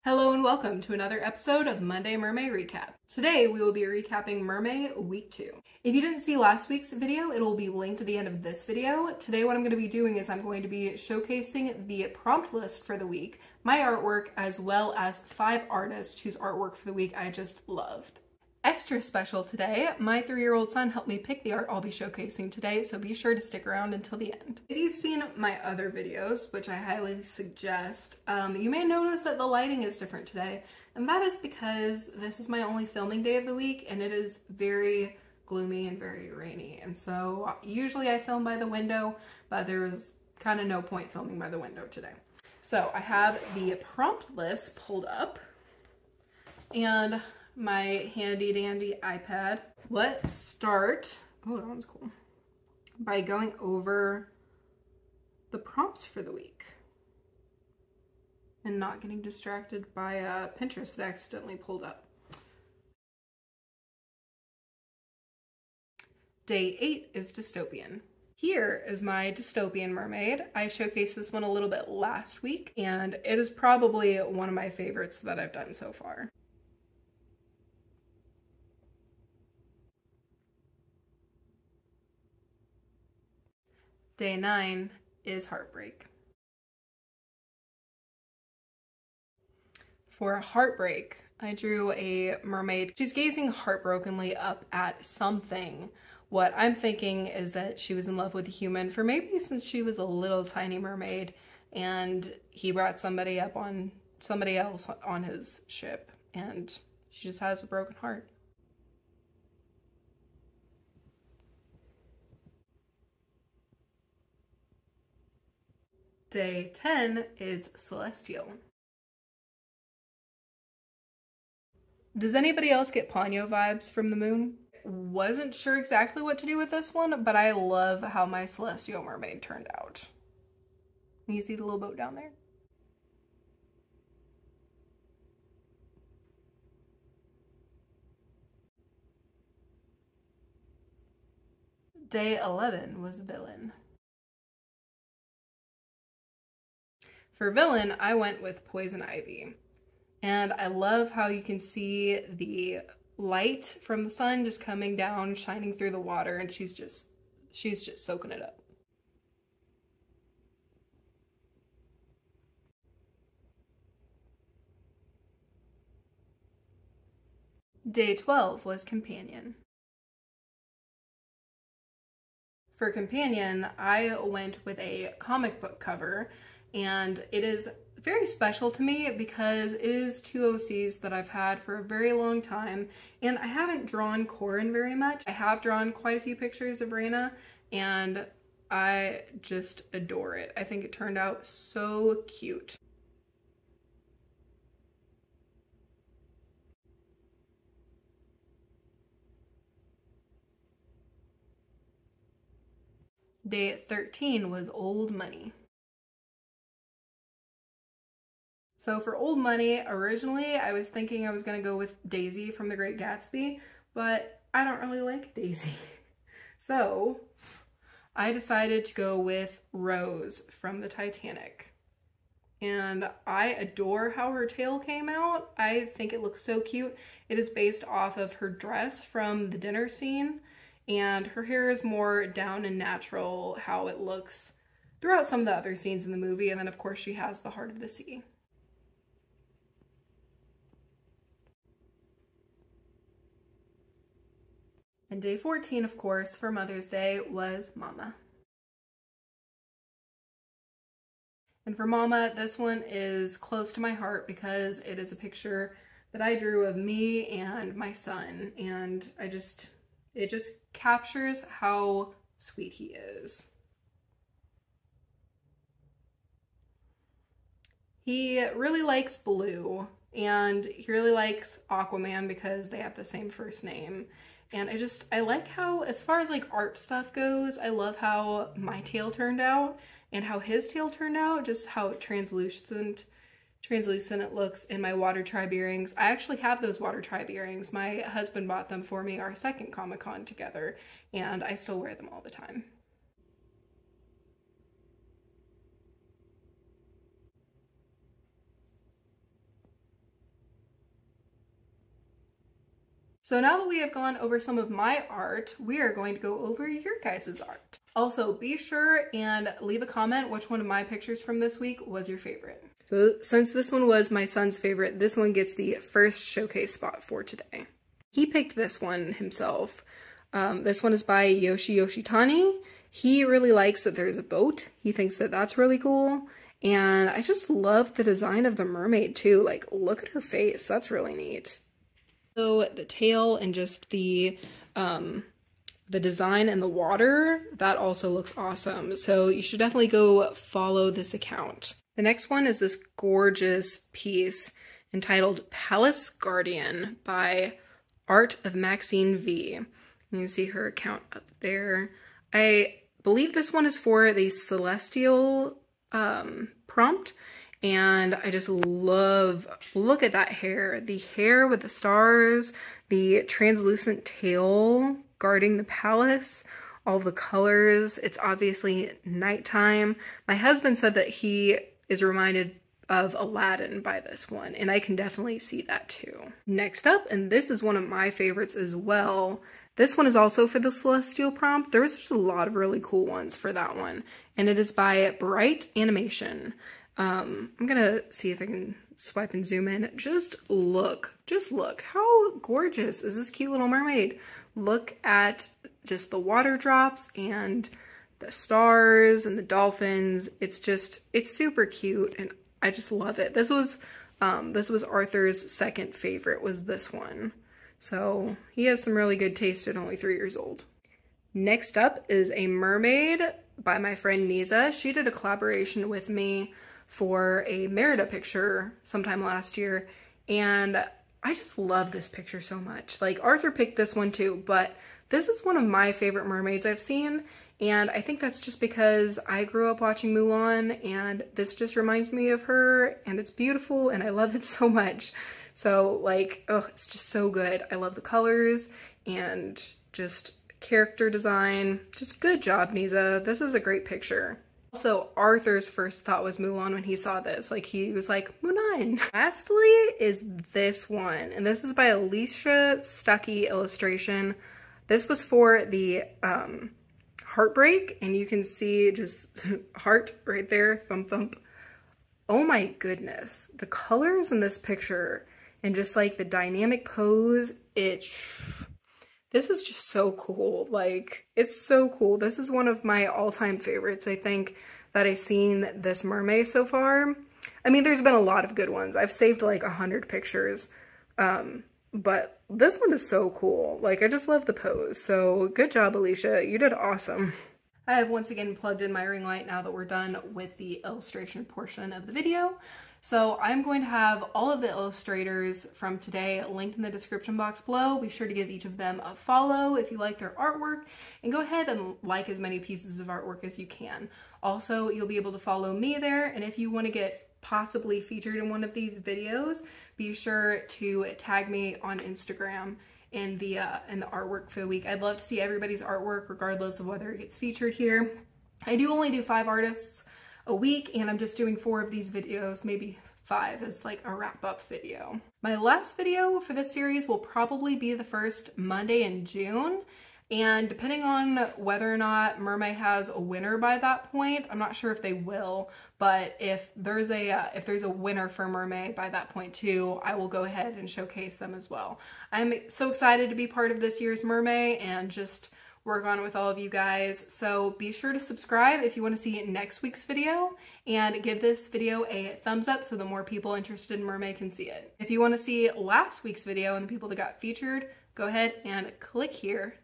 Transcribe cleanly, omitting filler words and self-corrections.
Hello and welcome to another episode of Monday MerMay Recap. Today we will be recapping MerMay Week 2. If you didn't see last week's video, it will be linked at the end of this video. Today what I'm going to be doing is I'm going to be showcasing the prompt list for the week, my artwork, as well as 5 artists whose artwork for the week I just loved. Extra special today, my 3-year-old son helped me pick the art I'll be showcasing today, so be sure to stick around until the end. If you've seen my other videos, which I highly suggest, you may notice that the lighting is different today, and that is because this is my only filming day of the week, and it is very gloomy and very rainy, and so usually I film by the window, but there was kind of no point filming by the window today. So I have the prompt list pulled up, and my handy dandy iPad. Let's start, oh that one's cool, by going over the prompts for the week and not getting distracted by Pinterest that I accidentally pulled up. Day 8 is dystopian. Here is my dystopian mermaid. I showcased this one a little bit last week and it is probably one of my favorites that I've done so far. Day 9 is heartbreak. For heartbreak, I drew a mermaid. She's gazing heartbrokenly up at something. What I'm thinking is that she was in love with a human for maybe since she was a little tiny mermaid and he brought somebody else on his ship and she just has a broken heart. Day 10 is celestial. Does anybody else get Ponyo vibes from the moon? Wasn't sure exactly what to do with this one, but I love how my celestial mermaid turned out. You see the little boat down there? Day 11 was villain. For villain, I went with Poison Ivy. And I love how you can see the light from the sun just coming down, shining through the water, and she's just soaking it up. Day 12 was companion. For companion, I went with a comic book cover, and it is very special to me because it is 2 OCs that I've had for a very long time, and I haven't drawn Corin very much. I have drawn quite a few pictures of Raina, and I just adore it. I think it turned out so cute. Day 13 was old money. So for old money, originally I was thinking I was gonna go with Daisy from The Great Gatsby, but I don't really like Daisy. So I decided to go with Rose from the Titanic. And I adore how her tail came out. I think it looks so cute. It is based off of her dress from the dinner scene, and her hair is more down and natural how it looks throughout some of the other scenes in the movie, and then of course she has the heart of the sea. And day 14, of course, for Mother's Day was Mama. And for Mama, this one is close to my heart because it is a picture that I drew of me and my son, and it just captures how sweet he is. He really likes blue, and he really likes Aquaman because they have the same first name. And I like how, as far as like art stuff goes, I love how my tail turned out and how his tail turned out, just how translucent it looks in my water tribe earrings. I actually have those water tribe earrings. My husband bought them for me our second Comic-Con together, and I still wear them all the time. So now that we have gone over some of my art, we are going to go over your guys' art. Also, be sure and leave a comment which one of my pictures from this week was your favorite. So since this one was my son's favorite, this one gets the first showcase spot for today. He picked this one himself. This one is by Yoshi Yoshitani. He really likes that there's a boat. He thinks that that's really cool. And I just love the design of the mermaid too. Like, look at her face. That's really neat. So the tail and just the design and the water, that also looks awesome. So you should definitely go follow this account. The next one is this gorgeous piece entitled Palace Guardian by Art of Maxine V. You can see her account up there. I believe this one is for the Celestial prompt. And I just love, look at that hair. The hair with the stars, the translucent tail guarding the palace, all the colors. It's obviously nighttime. My husband said that he is reminded of Aladdin by this one, and I can definitely see that too. Next up, and this is one of my favorites as well, this one is also for the Celestial prompt. There's just a lot of really cool ones for that one, and it is by Bright Animation. I'm gonna see if I can swipe and zoom in. Just look how gorgeous is this cute little mermaid. Look at just the water drops and the stars and the dolphins. It's super cute, and I just love it. This was Arthur's second favorite, was this one. So he has some really good taste at only 3 years old. Next up is a mermaid by my friend Niza. She did a collaboration with me for a Merida picture sometime last year, and I just love this picture so much. Like, Arthur picked this one too, but this is one of my favorite mermaids I've seen, and I think that's just because I grew up watching Mulan, and this just reminds me of her, and it's beautiful, and I love it so much. So, like, oh, it's just so good. I love the colors, and just character design. Just good job, Niza. This is a great picture. Also, Arthur's first thought was Mulan when he saw this. Like, he was like, Mulan. Lastly is this one, and this is by Alicia Stuckey illustration. This was for the Heartbreak, and you can see just heart right there, thump thump. Oh my goodness, the colors in this picture and just like the dynamic pose, this is just so cool. Like, it's so cool. This is one of my all-time favorites, I think, that I've seen this MerMay so far. I mean, there's been a lot of good ones. I've saved like 100 pictures, but this one is so cool. Like, I just love the pose. So good job, Alicia. You did awesome. I have once again plugged in my ring light now that we're done with the illustration portion of the video. So I'm going to have all of the illustrators from today linked in the description box below. Be sure to give each of them a follow if you like their artwork, and go ahead and like as many pieces of artwork as you can. Also, you'll be able to follow me there, and if you want to get possibly featured in one of these videos, be sure to tag me on Instagram in the artwork for the week. I'd love to see everybody's artwork regardless of whether it gets featured here. I do only do 5 artists a week, and I'm just doing 4 of these videos, maybe 5 as like a wrap-up video. My last video for this series will probably be the first Monday in June, and depending on whether or not MerMay has a winner by that point, I'm not sure if they will, but if there's a winner for MerMay by that point too, I will go ahead and showcase them as well. I'm so excited to be part of this year's MerMay and just work on it with all of you guys. So be sure to subscribe if you want to see next week's video, and give this video a thumbs up so the more people interested in MerMay can see it. If you want to see last week's video and the people that got featured, go ahead and click here